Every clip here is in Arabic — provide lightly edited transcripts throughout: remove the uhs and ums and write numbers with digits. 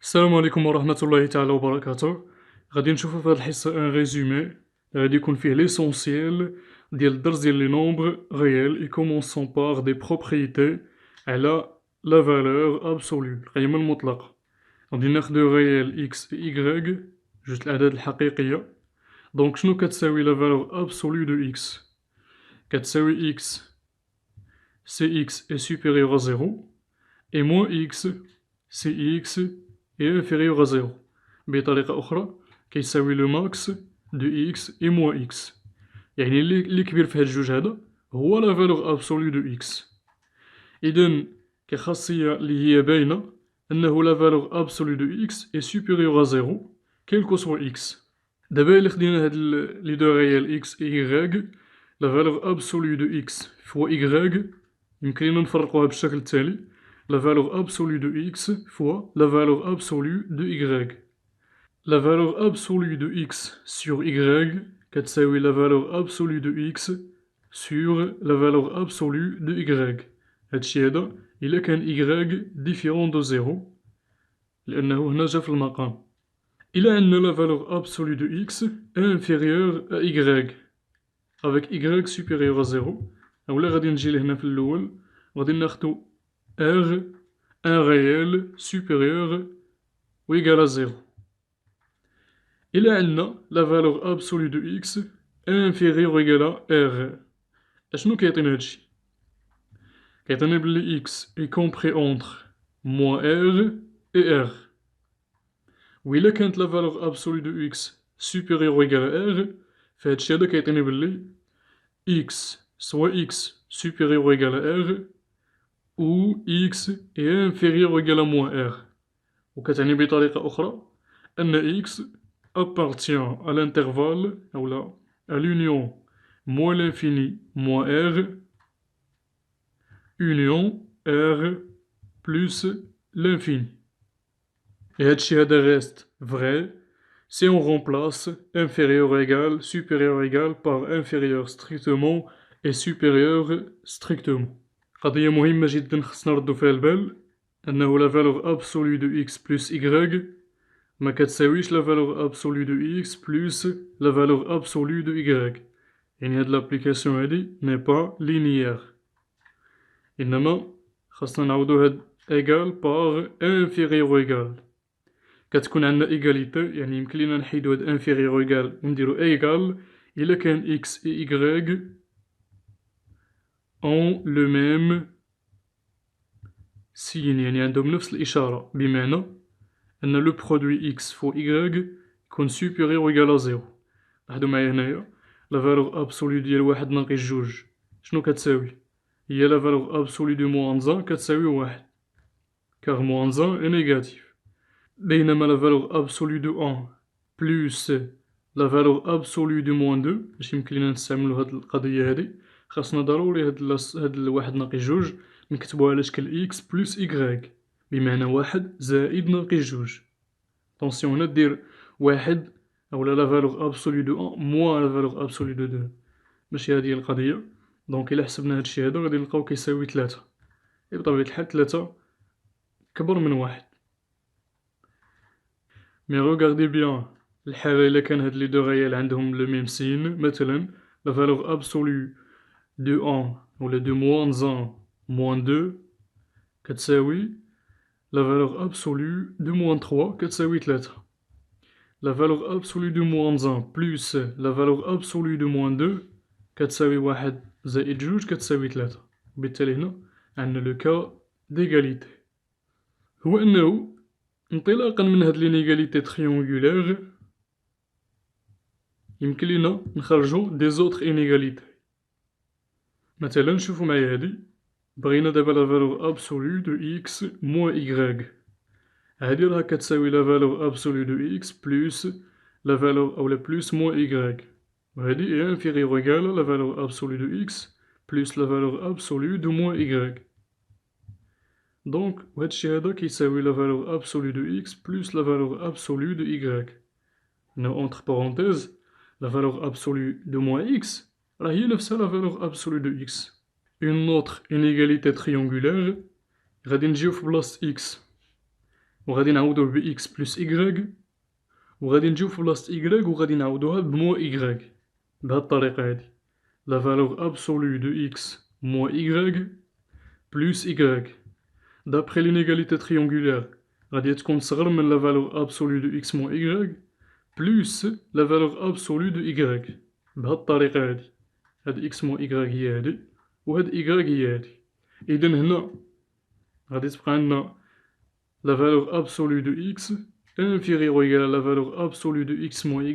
السلام عليكم ورحمة الله تعالى وبركاته. غادي نشوفو في هاد الحصة ان ريزومي غادي يكون فيه ليسونسييل ديال الدرس ديال لي نومبر ريال اي كومونسون باغ دي بروبريتي على لا فالور ابسولو القيمة المطلقة. غادي ناخدو ريال اكس و ايكغيك جوج الأعداد الحقيقية. دونك شنو كتساوي لا فالور ابسولو دو اكس؟ كتساوي اكس سي اكس est supérieur à 0 et moins x سي x est inférieur à 0. بطريقة أخرى كيساوي لو ماكس دو x et moins x. يعني اللي كبير في هاد الجوج هذا هو لا فالور ابسولو دو x. إذن كخاصية اللي هي باينة أنه لا فالور ابسولو دو x est supérieur à 0 quel que soit x. دابا إلا خدينا هاد لي دو ريال x et y لا فالور ابسولو دو x فوا y يمكن لينا نفرقوها بالشكل التالي: la valeur absolue de x fois la valeur absolue de y. La valeur absolue de x sur y كتساوي la valeur absolue de x sur la valeur absolue de y. هادشي هذا إلا كان y différent de 0 لأنه هنا جا في المقام. إلا عندنا la valeur absolue de x inférieure à y avec y supérieur à 0، أولا غادي نجي لهنا في الأول غادي ناخدو r un réel supérieur ou égal à 0. إلا عندنا la valeur absolue de x inférieure ou égal à r. أشنو كيعطينا هادشي؟ كيعطينا بلي x est compris entre moins r et r. وإلا كانت la valeur absolue de x supérieure ou égal à r فهادشي هذا كيعطيني بلي x soit x supérieur ou égal à r où x est inférieur ou égal à moins r. وكتعني بطريقة أخرى أن x appartient à l'intervalle أو لا à l'union moins l'infini moins r union r plus l'infini. Et هادشي هذا reste vrai si on remplace inférieur égal, supérieur égal par inférieur strictement et supérieur strictement. قضية مهمة جدا خصنا نردو فيها البال أنه la valeur absolue de x plus y ما كتساويش la valeur absolue de x plus la valeur absolue de y. يعني هاد لابليكاسيون هادي n'est pas linéaire. إنما خاصنا نعوضو هاد égal par inférieur ou égal. كتكون عندنا égalité يعني يمكن لينا نحيدو هاد inférieur ou égal ونديرو égal إلا كان x et y ont le même signe يعني عندهم نفس الإشارة، بمعنى أن لو برودوي x فوا y يكون supérieur ou égal à 0. لاحظو معايا هنايا لا فالور أبسولو ديال واحد ناقص جوج شنو كتساوي؟ هي لا فالور أبسولو دو موان زان كتساوي واحد كاغ موان زان إي نيجاتيف. بينما لا فالور أبسولو دو أن بلوس لا فالور أبسولو دو موان دو باش يمكن لينا نستعملو هاد القضية هادي خاصنا ضروري هاد الواحد ناقص جوج نكتبوها على شكل x بلس y بمعنى واحد زائد ناقص جوج. طونسيون هنا دير واحد أولا لا فالور أبسولو دو أن موان لا فالور أبسولو دو دو، ماشي هادي هي القضية. دونك إلا حسبنا هادشي هادا غادي نلقاو كيساوي تلاتة. بطبيعة الحال تلاتة كبر من واحد. مي روغاردي بيان الحالة إلا كان هاد لي دو غيال عندهم لو ميم سين، مثلا لا فالور أبسولو دو أن ولا دو موان زان موان دو كتساوي لا فالور أبسولو دو موان تخوا كتساوي تلاتة. لا فالور أبسولو دو موان زان بلوس لا فالور أبسولو دو موان دو كتساوي واحد زائد جوج كتساوي تلاتة. وبالتالي هنا عندنا لو كا ديغاليتي، هو أنه انطلاقا من هاد لينيغاليتي تريونغولير يمكن لينا نخرجو دي زوتر انيغاليتي. مثلا نشوفو معايا هادي بغينا دابا لا فالور أبسولو دو x موان y. هادي راها كتساوي لا فالور أبسولو دو x بلوس لا فالور أولا بلوس موان y، وهادي إي انفيريور إيكال لا فالور أبسولو دو x بلوس لا فالور أبسولو دو موان y. دونك وهادشي هادا كيساوي لا فالور أبسولو دو x بلوس لا فالور أبسولو دو y. هنا أونتر بارونتيز لا فالور أبسولو دو موان x راه هي نفسها لا فالور أبسولو دو x. اون أوتر انيغاليتي تريونغولير غادي نجيو في بلاصة x وغادي نعوضوه ب x بلس y، وغادي نجيو في بلاصة y وغادي نعوضوها بموا y بهاد الطريقة هادي. لا فالور ابسولو دو x moins y plus y. D'après l'inégalité triangulaire غادي تكون صغر من لا فالور ابسولو دو x moins y plus لا فالور ابسولو دو y بهاد الطريقة هادي. هاد x moins y هي هادي وهاد y هي هادي. إذن هنا غادي تبقى عندنا لا فالور ابسولو دو x inférieur ou égal à la valeur absolue de x moins y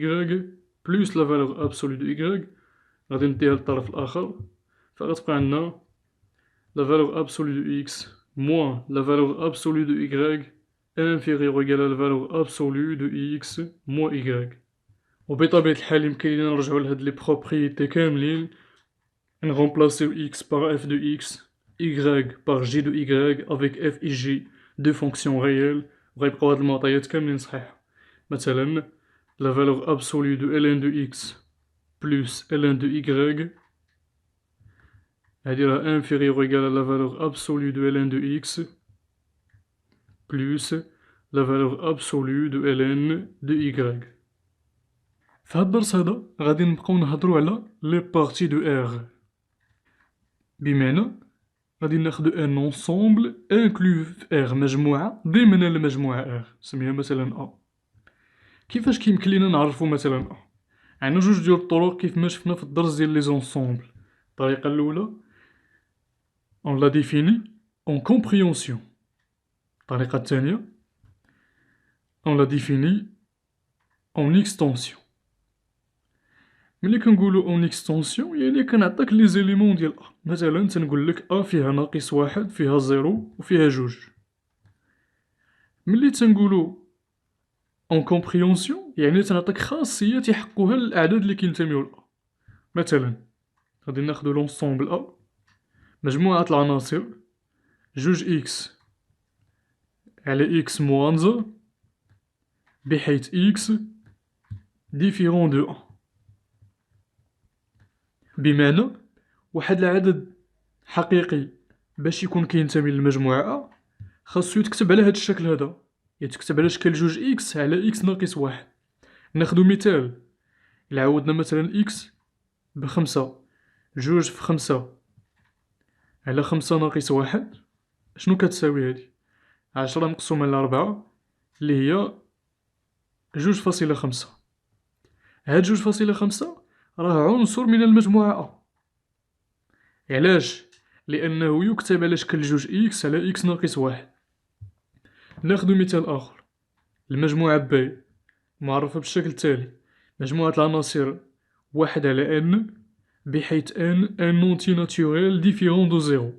plus la valeur absolue de y. غادي نديها للطرف الآخر، فغتبقى عندنا la valeur absolue de x moins la valeur absolue de y inférieur ou égal à la valeur absolue de x moins y. وبطبيعة الحال يمكن لينا نرجعو لهاد لي بروبريتي كاملين، نغومبلاسيو x par f de x, y par g de y avec f et g deux fonctions réelles، وغيبقاو هاد المعطيات كاملين صحيحة. مثلا la valeur absolue de ln de x plus ln de y هادي راه inférieur ou égal à la valeur absolue de ln de x plus la valeur absolue de ln de y. في هاد الدرس هذا غادي نبقاو نهضرو على لي بارتي دو ار، بمعنى غادي ناخدو ان اونسومبل انكلو في ار، مجموعة ضمن المجموعة ار، سميها مثلا ا. كيفاش كيمكن لينا نعرفو مثلا ا؟ عندنا جوج ديال الطرق كيف ما شفنا في الدرس ديال لي زونسومبل. الطريقة الأولى on la définit en compréhension. الطريقة الثانية on la définit en extension. ملي كنقولو اون اكستونسيون يعني كنعطيك لي زيليمون ديال ا. مثلا تنقولك ا فيها ناقص واحد، فيها زيرو، وفيها جوج. ملي تنقولو اون كومبريونسيون يعني تنعطيك خاصية يحقوها للأعداد اللي كينتميو لأ. مثلا غادي ناخدو لونسومبل ا، مجموعة العناصر جوج اكس على اكس موان زا بحيث اكس ديفيرون دو ا. بمعنى واحد العدد حقيقي باش يكون كينتمي للمجموعة ا خاصو يتكتب على هاد الشكل هذا، يتكتب على شكل جوج اكس على اكس ناقص واحد. ناخدو مثال، إلا عوضنا مثلا اكس بخمسة، جوج في خمسة على خمسة ناقص واحد، شنو كتساوي هادي؟ 10 مقسومة على 4 اللي هي 2.5. هاد 2.5 راه عنصر من المجموعة أ. علاش؟ لأنه يكتب على شكل جوج إكس على إكس ناقص واحد. ناخدو مثال آخر، المجموعة ب معرفة بالشكل التالي: مجموعة العناصر واحد على ان بحيث ان نونتي ناتوريل ديفيرون دو زيرو.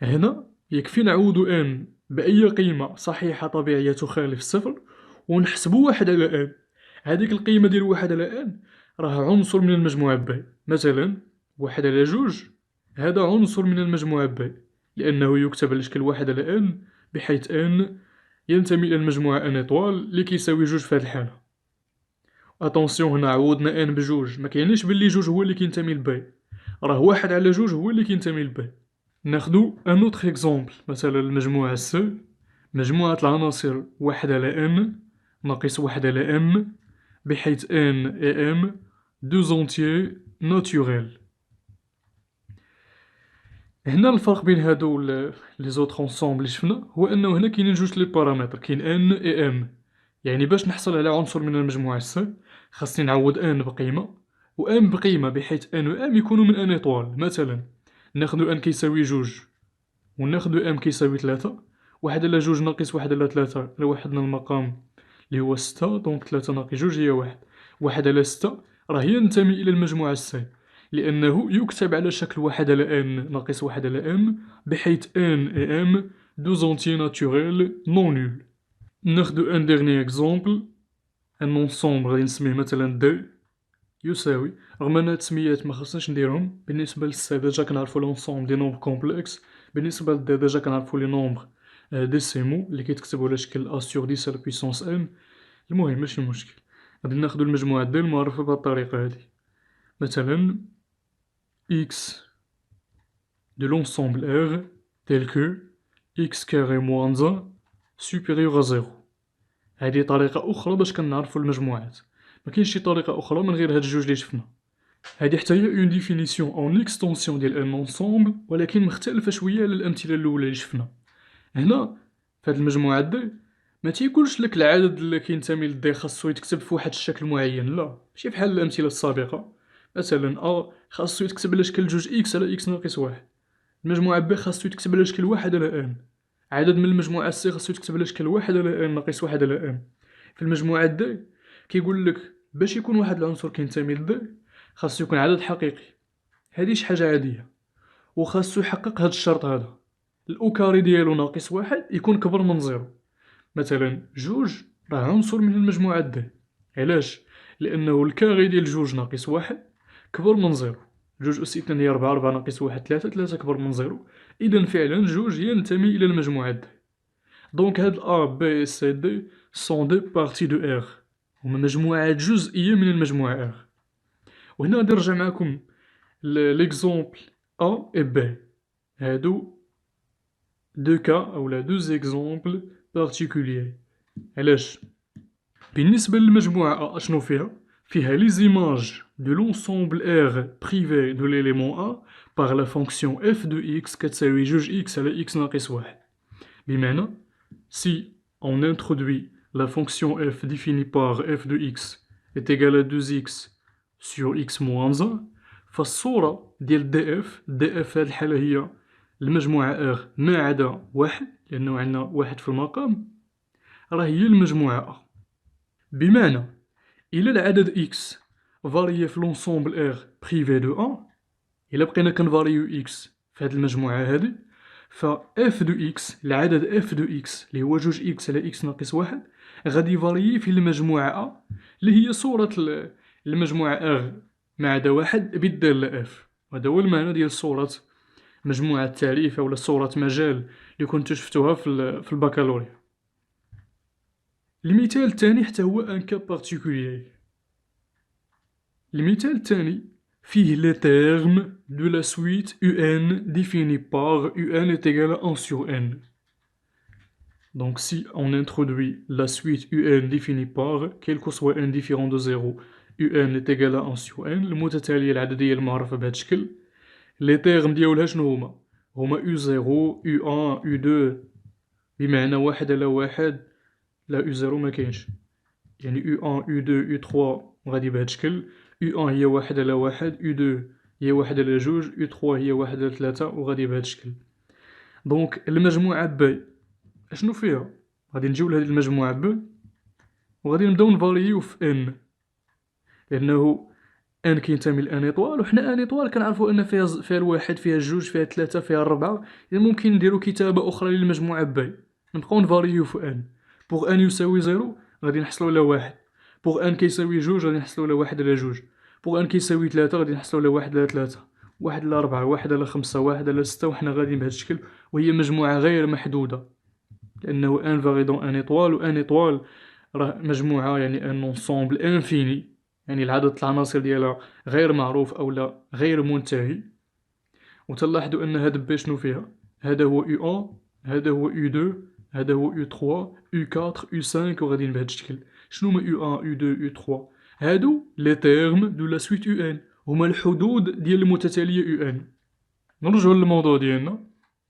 هنا يكفي نعوضو ان بأي قيمة صحيحة طبيعية تخالف الصفر ونحسبو واحد على ان. هاديك القيمة ديال واحد على ان راه عنصر من المجموعة ب. مثلا واحد على جوج هذا عنصر من المجموعة ب، لأنه يكتب على شكل واحد على ان بحيث ان ينتمي إلى المجموعة ان إطوال اللي كيساوي جوج في هاد الحالة. اتونسيون هنا عوضنا ان بجوج، مكيعنيش بلي جوج هو اللي كينتمي لب، راه واحد على جوج هو اللي كينتمي لب. ناخدو ان اوتر اكزومبل، مثلا المجموعة س، مجموعة العناصر واحد على ان ناقص واحد على ام بحيث ان اي ام دو زونتيي ناتوريل. هنا الفرق بين هادو لي زوتر اونسومبل اللي شفنا هو انه هنا كاينين جوج لي بارامتر، كاين ان اي ام. يعني باش نحصل على عنصر من المجموعة س خاصني نعوض ان بقيمة و ام بقيمة بحيث ان و ام يكونوا من ان اطوال. مثلا ناخدو ان كيساوي جوج و ناخدو ام كيساوي تلاتة، واحد على جوج ناقص واحد على تلاتة لوحدنا المقام اللي هو ستة، دونك تلاتة ناقص جوج هي واحد. واحد على ستة راه ينتمي إلى المجموعة سي لأنه يكتب على شكل واحد على ان ناقص واحد على ام بحيث ان اي ام دو زونتيي ناتوريل نون نول. ناخدو ان ديرني اكزومبل، ان اونسومبل غادي نسميه مثلا دي يساوي، رغم ان هاد التسميات مخصناش نديرهم بالنسبة للسي ديجا كنعرفو لونسومبل دي نومبر كومبلكس، بالنسبة لدي ديجا كنعرفو لي نومبر ديسيمو اللي كيتكتبو على شكل ا سور 10 على بويسونس ان. المهم ماشي مشكل، غادي ناخدو المجموعة دي المعرفة بهاد الطريقة هادي. مثلا x de l'ensemble R tel que x carré moins 1 supérieur à 0. هذه طريقة أخرى باش كنعرفو المجموعات، مكاينش شي طريقة أخرى من غير هاد الجوج لي شفنا. هادي حتى هي اون ديفينيسيون اون اكستونسيون ديال ان انصومبل، ولكن مختلفة شوية على الأمثلة الأولى لي شفنا. هنا فهاد المجموعة دي ما تيكونش لك العدد اللي كينتمي لدي خاصو يتكتب في واحد الشكل معين، لا ماشي بحال الأمثلة السابقة. مثلا خاصو يتكتب على شكل جوج إكس على إكس ناقص واحد، المجموعة ب خاصو يتكتب على شكل واحد على ان، عدد من المجموعة سي خاصو يتكتب على شكل واحد على ان ناقص واحد على ان. في المجموعة دي كيقولك باش يكون واحد العنصر كينتمي لدي خاصو يكون عدد حقيقي، هادي شي حاجة عادية، وخاصو يحقق هاد الشرط هذا، الأوكاري ديالو ناقص واحد يكون كبر من زيرو. مثلا جوج راه عنصر من المجموعة دي، علاش؟ لأنه الكاري ديال جوج ناقص واحد كبر من زيرو، جوج أس اثنان هي ربعة، ربعة ناقص واحد تلاتة، تلاتة كبر من زيرو، إذا فعلا جوج ينتمي إلى المجموعة دي. دونك هاد A B C D سون دو بارتي دو R، هما مجموعات جزئية من المجموعة R. وهنا غادي نرجع معاكم ليكزومبل A و B، هادو دو كا أولا دو زيكزومبل بارتيكوليي. علاش؟ بالنسبة للمجموعة A اشنو فيها؟ فيها لي زيماج دو لونسومبل R بريفي دو ليليمون A باغ لا فونكسيون f دو x كتساوي جوج x على x ناقص واحد. بمعنى si on introduit la fonction f définie par f de x est égale à 2x sur x moins 1، فالصورة ديال df في هاد الحالة هي المجموعة r ما عدا واحد، لأنه عندنا واحد في المقام، راه هي المجموعة A. بمعنى إلا العدد x فاريي في لونسومبل r بريفي دو 1، إلا بقينا كنفاريو x في هاد المجموعة هادي، ف f دو x العدد f دو x اللي هو جوج x على x ناقص واحد غادي يفاريي في المجموعة A اللي هي صورة المجموعة R ما عدا واحد بالدالة f. وهذا هو المعنى ديال صورة مجموعة تعريف أولا صورة مجال اللي كنتو شفتوها في البكالوريا. المثال الثاني حتى هو ان كا بارتيكوليي. المثال الثاني فيه les termes de la suite UN définie par UN est égal à 1 sur N. Donc si on introduit la suite UN définie par quel que soit N différent de 0 UN est égal à 1 sur N، المتتالية العددية المعرفة بهذا الشكل، les termes ديالها شنو هما U0 U1 U2 بمعنى واحد على واحد، لا U0 ما كاينش، يعني U1 U2 U3 غادي بهذا الشكل، U1 هي واحد على واحد، U2 هي واحد على جوج، U3 هي واحد على ثلاثة، وغادي بهذا الشكل. دونك المجموعة ب اشنو فيها؟ غادي نجيو لهاد المجموعة ب وغادي نبداو نفاليو في N، لأنه N كينتمي لأن إطوال، وحنا أن إطوال كنعرفو أن فيها الواحد، فيها الجوج، فيها الثلاثة، فيها الربعة، إذا ممكن نديرو كتابة أخرى للمجموعة ب، نبقاو نفاليو في N. بوغ N يساوي زيرو غادي نحصلو على واحد، بوغ N كيساوي جوج غادي نحصلو على واحد على جوج، بوغ N كيساوي ثلاثة غادي نحصلو على واحد على ثلاثة، واحد على ربعة، واحد على خمسة، واحد على ستة، وحنا غاديين بهاد الشكل، وهي مجموعة غير محدودة، لأنه ان فاري دون ان إطوال، و ان إطوال راه مجموعة يعني ان انصومبل انفيني، يعني العدد العناصر ديالها غير معروف أولا غير منتهي. وتلاحظوا أن هاد ب شنو فيها؟ هذا هو U1، هذا هو U2، هذا هو U3 U4 U5، وغاديين بهاد الشكل. شنو هما U1 U2 U3؟ هادو لي تيرم دو لا سويت UN، هما الحدود ديال المتتالية UN. نرجعو للموضوع ديالنا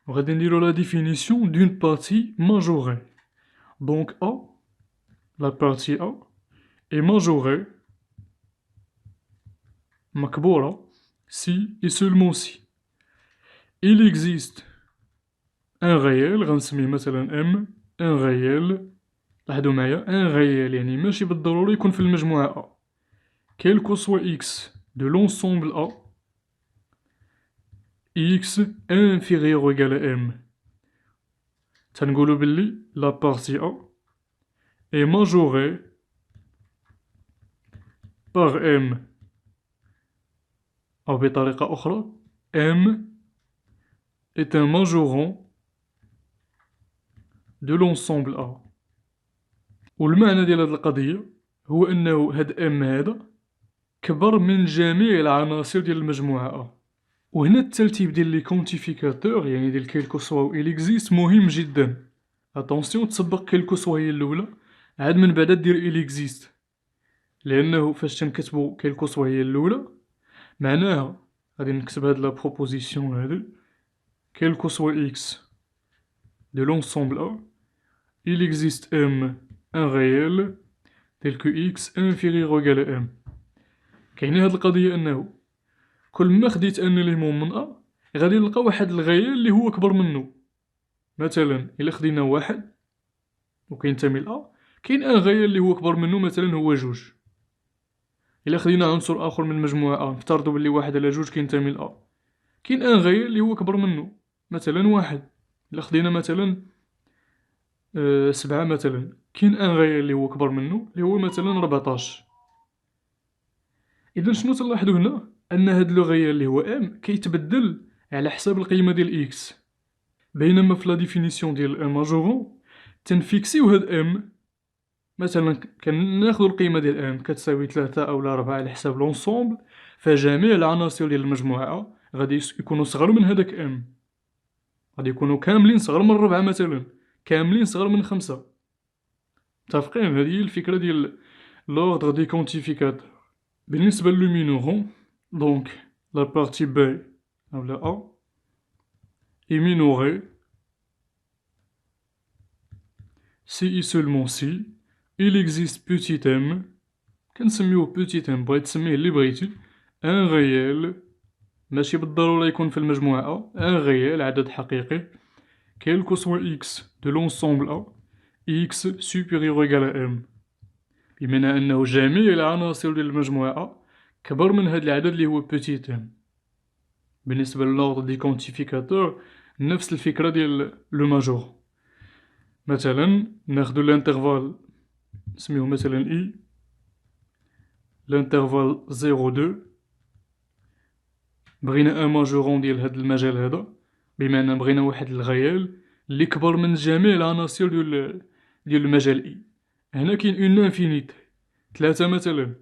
وغادي نديرو لا ديفينيسيون دون بارتي ماجوري. دونك A، لا بارتي A est majorée مكبورة si et seulement si il existe un réel، غنسميه مثلا M، un réel، لاحظوا معايا un réel يعني ماشي بالضروري يكون في المجموعة A، quel que soit X de l'ensemble A X inférieur ou égal à M. تنقولو بلي la partie A est majorée par M، أو بطريقة أخرى M est un majorant de l'ensemble A. والمعنى ديال هاد القضية هو أنه هاد M هذا كبر من جميع العناصر ديال المجموعة A. وهنا الترتيب ديال لي كونتيفيكاتور يعني ديال كيلكو سوا إل إكزيست مهم جدا، اتونسيون تسبق كيلكو سوا هي الاولى، عاد من بعد دير إل إكزيست، لانه فاش تنكتبو كيلكو سوا هي الاولى معناها غادي نكتب هاد لا بروبوزيسيون هادي كيلكو سوا إكس de l'ensemble A, il existe M un réel tel que X inférieur ou égal à M. كاينه هاد القضية أنه كل ما خديت ان إليمون من أ غادي نلقى واحد الغيال اللي هو كبر منه. مثلا إلا خدينا واحد وكينتمي لأ، كاين ان غيال اللي هو كبر منه مثلا هو جوج. إلا خدينا عنصر آخر من مجموعة أ نفترضو بلي واحد على جوج كينتمي لأ، كاين ان غيال اللي هو كبر منه مثلا واحد. إلا خدينا مثلا 7 مثلا، كاين ان غيال اللي هو كبر منه اللي هو مثلا 14. إذا شنو تلاحظو هنا؟ أن هاد لو غيال اللي هو ام كيتبدل على حساب القيمة ديال إكس، بينما في لا ديفينيسيون ديال ان ماجورون تنفيكسيو هاد ام. مثلا كناخدو القيمة ديال ام كتساوي 3 أولا 4 على حساب لونسومبل، فجميع العناصر ديال المجموعة غادي يكونو صغر من هداك ام، غادي يكونو كاملين صغر من 4 مثلا، كاملين صغر من 5. متفقين؟ هذه هي الفكرة ديال لوردر دي كونتيفيكاتور. بالنسبة للمينورون دونك لا بارتي بي أولا أ est minorée si et seulement si il existe petit m، كنسميوه petit m بغيت تسميه اللي بغيتي، ان غيال ماشي بالضرورة يكون في المجموعة أ، ان غيال عدد حقيقي quel que soit x de l'ensemble A x supérieur ou égal à m، بمعنى أنه جميع العناصر ديال المجموعة أ كبر من هاد العدد اللي هو petit m. بالنسبة للوردر دي كونتيفيكاتور نفس الفكرة ديال لو ماجور. مثلا ناخدو الانترفال نسميوه مثلا اي، الانترفال 0-2، بغينا ان ماجورون ديال هاد المجال هذا، بمعنى بغينا واحد الغيال اللي كبر من جميع العناصر ديال المجال اي. هنا كاين اون انفينيتي، 3 مثلا،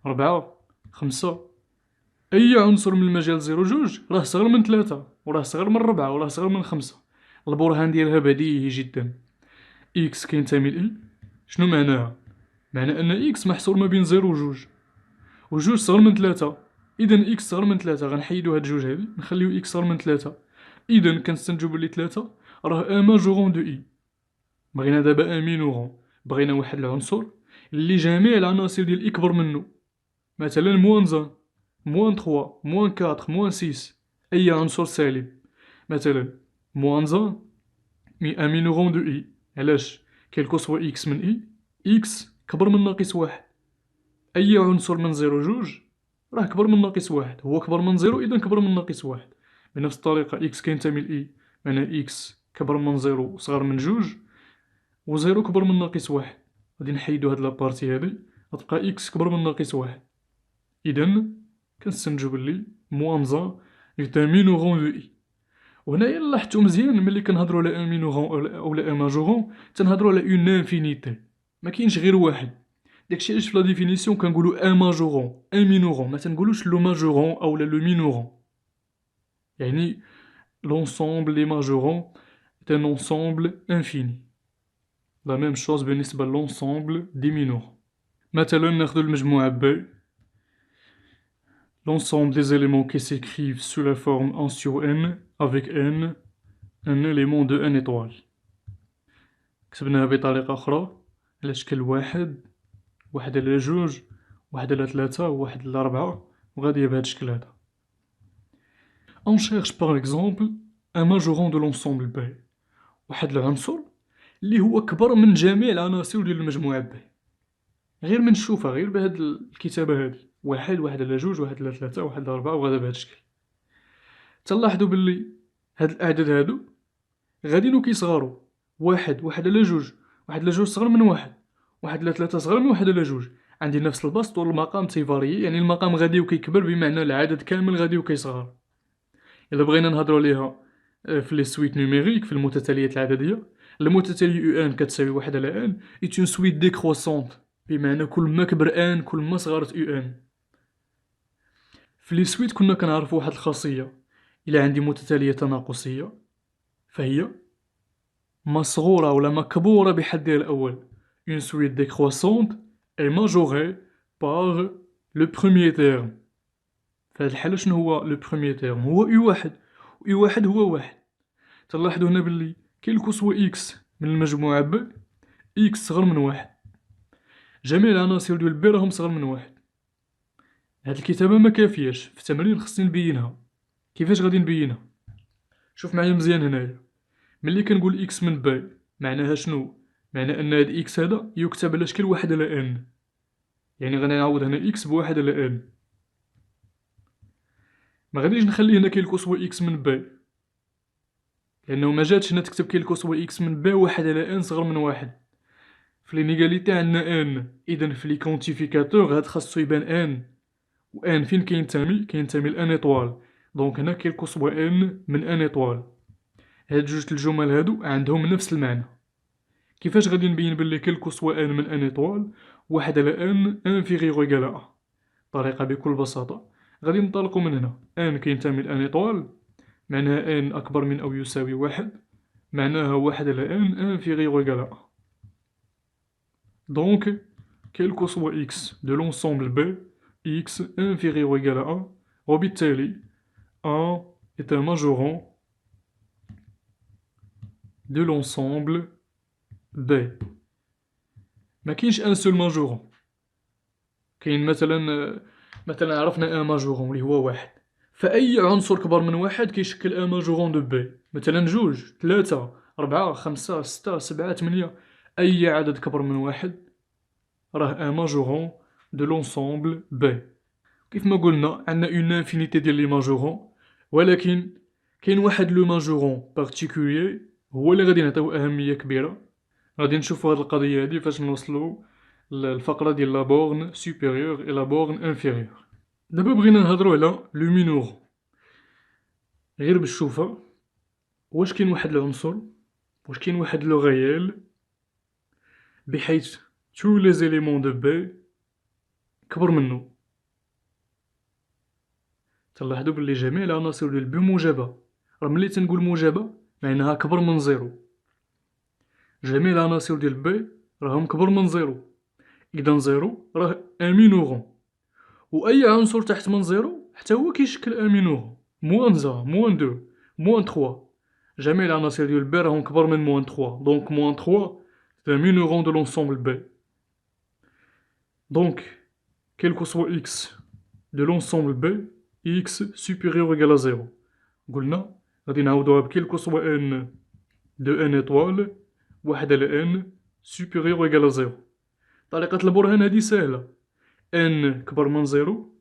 4، 5، اي عنصر من المجال 0-2 راه صغر من 3 وراه صغر من 4 وراه صغر من 5. البرهان ديالها بديهي جدا. إكس كينتمي لإي، شنو معناها؟ معنى أن إكس محصور ما بين 0 و 2، و 2 صغر من 3، إذا إكس صغر من 3. غنحيدو هاد جوج هادي نخليو إكس صغر من 3. إذا كنستنتجو بلي 3 راه ان ماجورون دو إي. بغينا دابا ان مينورون، بغينا واحد العنصر اللي جميع العناصر ديال إي كبر منو، مثلا موان 1، موان 3، موان 4، موان 6، أي عنصر سالب. مثلا موان 1 مي ان مينورون دو إي. علاش؟ كيلكو سوا إكس من إي، إكس كبر من ناقص 1. أي عنصر من 0-2 راه كبر من ناقص 1، هو كبر من 0 إذا كبر من ناقص 1. بنفس الطريقة إكس كينتمي لإي، معنى إكس كبر من 0 وصغر من 2، و 0 كبر من ناقص 1. غادي نحيدو هاد لابارتي هادي، غتبقى إكس كبر من ناقص 1. إذا كنستنتجو بلي موان 1 إيت ان مينورون دو إي. وهنايا لاحظتو مزيان ملي كنهضرو على ان مينورون اولا ان ماجورون تنهضرو على اون انفينيتي، ما كاينش غير واحد. داكشي علاش في لا ديفينيسيون كنقولو ان ماجورون ان مينورون، ما تنقولوش لو ماجورون اولا لو مينورون. يعني لونسومبل لي ماجورون est un ensemble infini. لا ميم شوز بالنسبة لونسومبل دي مينورون. مثلا ناخدو المجموعة ب، l'ensemble des éléments qui s'écrivent sous la forme 1 sur n avec n un élément de n étoile. كتبناها بطريقة أخرى على شكل واحد، واحد على جوج، واحد على 3، وواحد على 4، وغادية بهاد الشكل هذا. On cherche par exemple un majorant de l'ensemble B، واحد العنصر اللي هو كبر من جميع العناصر ديال المجموعة B. غير من نشوفها غير بهاد الكتابة هادي، واحد على جوج، واحد على 3، واحد على 4، وغادا بهاد الشكل. تلاحظوا باللي هاد الأعداد هادو غاديين كيصغروا، واحد على جوج، واحد على جوج صغر من واحد، واحد على 3 صغر من واحد على جوج. عندي نفس البسط والمقام تيفاريي، يعني المقام غادي وكيكبر بمعنى العدد كامل غادي وكيصغر. إلا بغينا نهضروا عليها في لي سويت نوميريك، في المتتاليات العددية، المتتالية يو ان كتساوي واحد على ان ايت اون سويت ديكروسونت، بمعنى كل ما كبر ان كل ما صغرت يو ان. في لي سويت كنا كنعرفوا واحد الخاصية، إلا عندي متتالية تناقصية فهي مصغورة ولا مكبورة بحدها الأول. Une suite décroissante est majorée par le premier terme. في هاد الحالة شنو هو لو بروميي تيرم؟ هو يو واحد، يو واحد هو واحد. تلاحظوا هنا بلي كاين كسوة إكس من المجموعة ب، إكس صغر من واحد. جميع العناصر ديال بي راهم صغر من واحد. هاد الكتابة ما كافياش، في التمرين خصني نبينها. كيفاش غادي نبينها؟ شوف معايا مزيان هنايا. ملي كنقول إكس من ب معناها شنو؟ معنى أن هاد إكس هذا يكتب على شكل واحد على إن، يعني غادي نعوض هنا إكس بواحد على إن. ما غاديش نخلي هنا كاين الكسوة إكس من ب، لأنه ما جاتش هنا تكتب كاين الكسوة إكس من ب واحد على إن صغر من واحد. في لينيغاليتي عندنا إن، إذن في لي كونتيفيكاتور هاد خاصو يبان إن، و إن فين كينتمي لأن إطوال، دونك هنا كاين الكسوة إن من أن إطوال. هاد جوج الجمل هادو عندهم نفس المعنى. كيفاش غادي نبين بلي كاين الكسوة إن من أن إطوال؟ واحد على إن انفيغيغ إيكال أ. طريقة بكل بساطة غادي ننطلقو من هنا، إن كينتمي لأن إطوال معناها إن أكبر من أو يساوي واحد، معناها واحد على إن انفيغيغ إيكال أ. دونك كاين الكسوة إكس دو لونسومبل ب إكس inférieur ou égal à 1 وبالتالي A est un majorant de l'ensemble B. ما كاينش ان سول ماجورون. كاين مثلا عرفنا ان ماجورون اللي هو واحد، فأي عنصر كبر من واحد كيشكل ان ماجورون دو بي. مثلا جوج، ثلاثة، ربعة، خمسة، ستة، سبعة، تمنية، أي عدد كبر من واحد راه ان ماجورون دو لونسومبل بي. كيف ما قلنا عندنا اون انفينيتي ديال لي ماجورون، ولكن كاين واحد لو ماجورون بارتيكوليي هو اللي غادي نعطيو أهمية كبيرة. غادي نشوفو هاد القضية هادي فاش نوصلو للفقرة ديال لا بورن سوبيريور إي لا بورن انفيريور. دابا بغينا نهضرو على لو مينورون. غير بالشوفة، واش كاين واحد العنصر، واش كاين واحد لو غيال بحيث تو لي زيليمون دو بي كبر منو؟ تلاحظوا بلي جميع العناصر ديال بي موجبة. راه ملي تنقول موجبة معناها كبر من زيرو. جميع العناصر ديال بي راهم كبر من زيرو، إذا زيرو راه ان مينورون. وأي عنصر تحت من زيرو حتى هو كيشكل ان مينورون. موان زا، موان دو، موان تخوا، جميع العناصر ديال بي راهم كبر من موان تخوا، دونك موان تخوا سي ان مينورون دو لونسومبل بي. دونك كيل كو سوا إكس دو لونسومبل بي إكس سوبيريور إيكال à زيرو. قلنا غادي نعوضوها بكيل كو سوا ان دو ان إطوال واحد على ان سوبيريور إيكال à زيرو. طريقة البرهان هادي ساهلة، ان كبر من زيرو،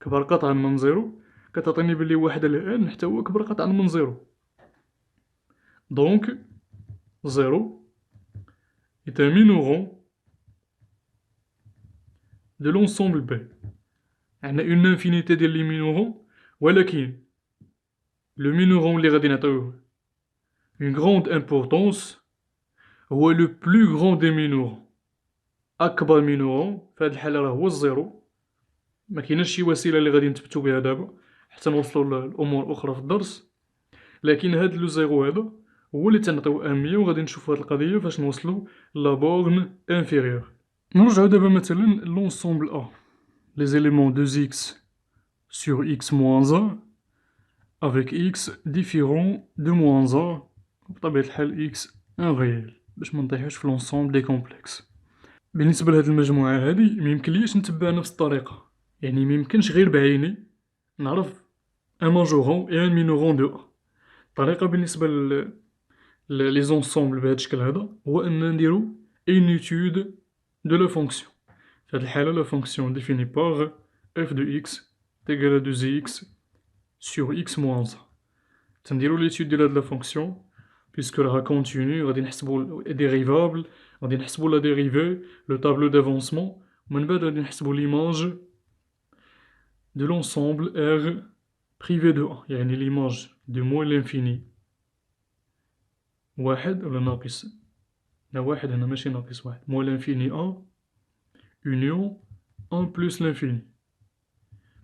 كبر قطعا من زيرو، كتعطيني بلي واحد على ان حتى هو كبر قطعا من زيرو. دونك زيرو est un minoron de l'ensemble B. عندنا اون انفينيتي ديال لي مينورون، ولكن لو مينورون اللي غادي نعطيوه اون غروند امبورطونس هو لو بلو غران دي مينورون. أكبر مينورون في هاد الحالة راه هو الزيرو. ما كايناش شي وسيلة اللي غادي نثبتو بها دابا حتى نوصلو لأمور أخرى في الدرس، لكن هاد لو زيرو هذا هو اللي تنعطيو أهمية، وغادي نشوفو هاد القضية فاش نوصلو لا بورن انفيريور. نرجعو دابا مثلا لونسومبل أ، les éléments 2x sur x moins 1 avec x différent de moins 1 بطبيعة الحال x ان réel باش منطيحوش في لونسومبل دي كومبلكس. بالنسبة لهاد المجموعة هادي ميمكنليش نتبع نفس الطريقة، يعني ميمكنش غير بعيني نعرف ان ماجورون اي ان مينورون دو أ. الطريقة بالنسبة لي زونسومبل بهاد الشكل هذا هو أننا نديرو اون إيتود دو لا فونكسيون. في هاد الحالة لا فونكسيون ديفيني باغ f de x تيغال à 2x sur x moins 1. تنديرو ليتود ديال هاد لا فونكسيون بيسكو راها كونتينيو، غادي نحسبو ديريفابل، غادي نحسبو لا ديريفي، لو طابلو دافونسمون، ومن بعد غادي نحسبو ليماج دو لونسومبل R privé de 1، يعني ليماج دو موان لانفيني واحد ولا ناقص، لا واحد هنا ماشي ناقص واحد، موان لانفيني 1 union 1 بلوس لانفيني.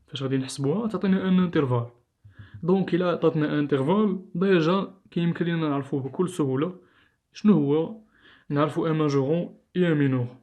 فاش غادي نحسبوها تعطينا ان انترفال. دونك إلا عطاتنا انترفال ديجا كيمكن لينا نعرفو بكل سهولة شنو هو؟ نعرفو ان ماجورون اي ان مينور.